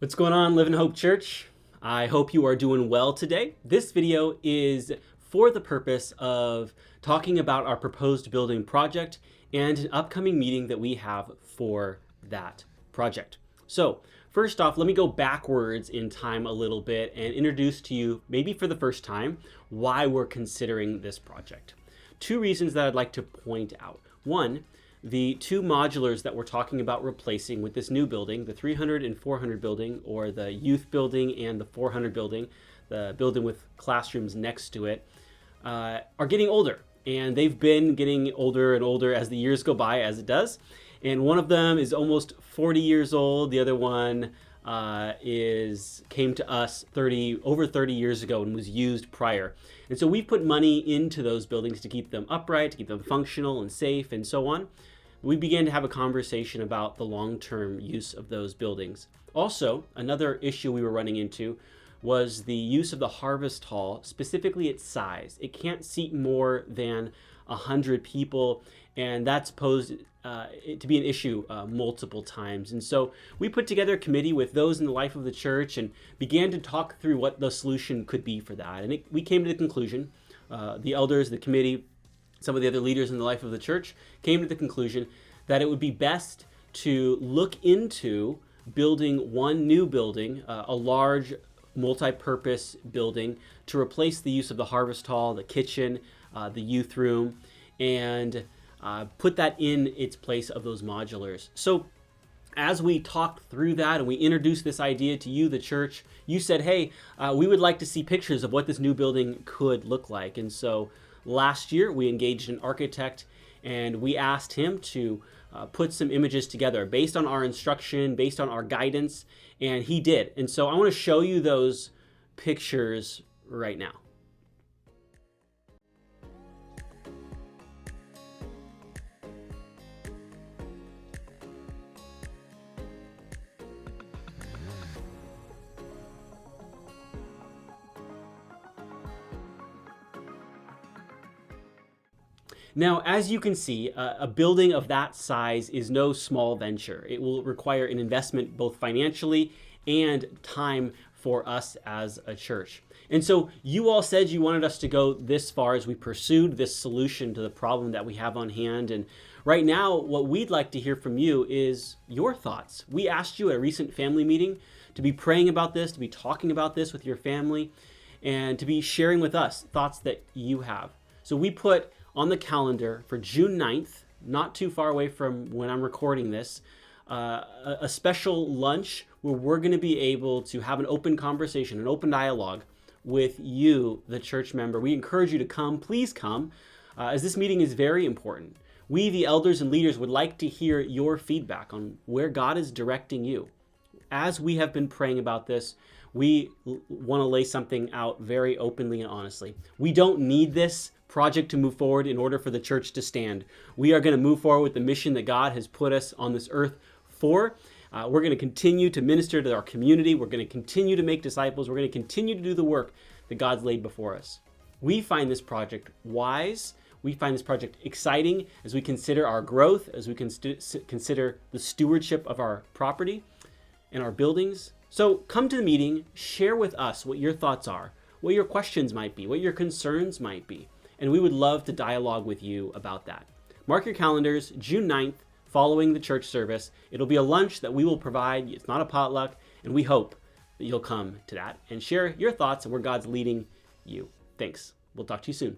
What's going on, Live in Hope Church? I hope you are doing well today. This video is for the purpose of talking about our proposed building project and an upcoming meeting that we have for that project. So first off, let me go backwards in time a little bit and introduce to you, maybe for the first time, why we're considering this project. Two reasons that I'd like to point out. One, the two modulars that we're talking about replacing with this new building, the 300 and 400 building, or the youth building and the 400 building, the building with classrooms next to it, are getting older. And they've been getting older and older as the years go by, as it does. And one of them is almost 40 years old. The other one came to us over 30 years ago and was used prior. And so we've put money into those buildings to keep them upright, to keep them functional and safe and so on. We began to have a conversation about the long-term use of those buildings. Also, another issue we were running into was the use of the harvest hall, specifically its size. It can't seat more than 100 people, and that's posed to be an issue multiple times. And so we put together a committee with those in the life of the church and began to talk through what the solution could be for that. And we came to the conclusion, the elders, the committee, some of the other leaders in the life of the church came to the conclusion that it would be best to look into building one new building, a large multi-purpose building, to replace the use of the harvest hall, the kitchen, the youth room, and put that in its place of those modulars. So as we talked through that and we introduced this idea to you, the church, you said, hey, we would like to see pictures of what this new building could look like. And so last year, we engaged an architect and we asked him to put some images together based on our instruction, based on our guidance, and he did. And so I want to show you those pictures right now. Now, as you can see, a building of that size is no small venture. It will require an investment both financially and time for us as a church. And so you all said you wanted us to go this far as we pursued this solution to the problem that we have on hand. And right now, what we'd like to hear from you is your thoughts. We asked you at a recent family meeting to be praying about this, to be talking about this with your family, and to be sharing with us thoughts that you have. So we put on the calendar for June 9th, not too far away from when I'm recording this, a special lunch where we're going to be able to have an open conversation, an open dialogue with you, the church member. We encourage you to come. Please come, as this meeting is very important. We, the elders and leaders, would like to hear your feedback on where God is directing you. As we have been praying about this, we want to lay something out very openly and honestly. We don't need this project to move forward in order for the church to stand. We are going to move forward with the mission that God has put us on this earth for. We're going to continue to minister to our community. We're going to continue to make disciples. We're going to continue to do the work that God's laid before us. We find this project wise. We find this project exciting as we consider our growth, as we consider the stewardship of our property and our buildings. So come to the meeting, share with us what your thoughts are, what your questions might be, what your concerns might be. And we would love to dialogue with you about that. Mark your calendars, June 9th, following the church service. It'll be a lunch that we will provide. It's not a potluck, and we hope that you'll come to that and share your thoughts and where God's leading you. Thanks. We'll talk to you soon.